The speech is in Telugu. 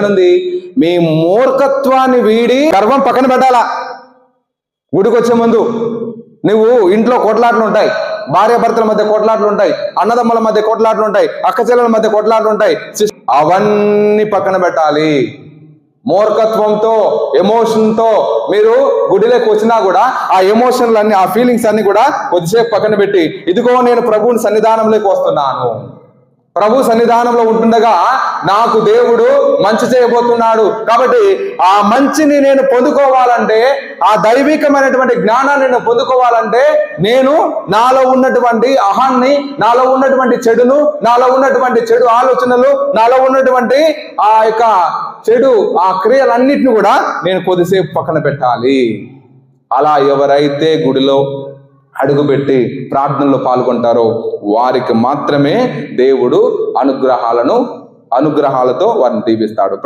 ఉంది, మీ మూర్ఖత్వాన్ని వీడి గర్వం పక్కన పెట్టాలా. గుడికి వచ్చే ముందు నువ్వు ఇంట్లో కొట్లాట్లు ఉంటాయి, భార్యాభర్తల మధ్య కొట్లాట్లు ఉంటాయి, అన్నదమ్ముల మధ్య కొట్లాట్లు ఉంటాయి, అక్కచెల్లెల మధ్య కొట్లాట్లు ఉంటాయి, అవన్నీ పక్కన పెట్టాలి. మూర్ఖత్వంతో ఎమోషన్తో మీరు గుడిలోకి వచ్చినా కూడా ఆ ఎమోషన్లన్నీ, ఆ ఫీలింగ్స్ అన్ని కూడా కొద్దిసేపు పక్కన పెట్టి, ఇదిగో నేను ప్రభువుని సన్నిధానంలోకి వస్తున్నాను, ప్రభు సన్నిధానంలో ఉంటుండగా నాకు దేవుడు మంచి చేయబోతున్నాడు, కాబట్టి ఆ మంచిని నేను పొందుకోవాలంటే, ఆ దైవికమైనటువంటి జ్ఞానాన్ని నేను పొందుకోవాలంటే, నేను నాలో ఉన్నటువంటి అహాన్ని, నాలో ఉన్నటువంటి చెడును, నాలో ఉన్నటువంటి చెడు ఆలోచనలు, నాలో ఉన్నటువంటి ఆ యొక్క చెడు ఆ క్రియలన్నిటిని కూడా నేను కొద్దిసేపు పక్కన పెట్టాలి. అలా ఎవరైతే గుడిలో అడుగుపెట్టి ప్రార్థనలో పాల్గొంటారో వారికి మాత్రమే దేవుడు అనుగ్రహాలతో వారిని దీవిస్తాడు.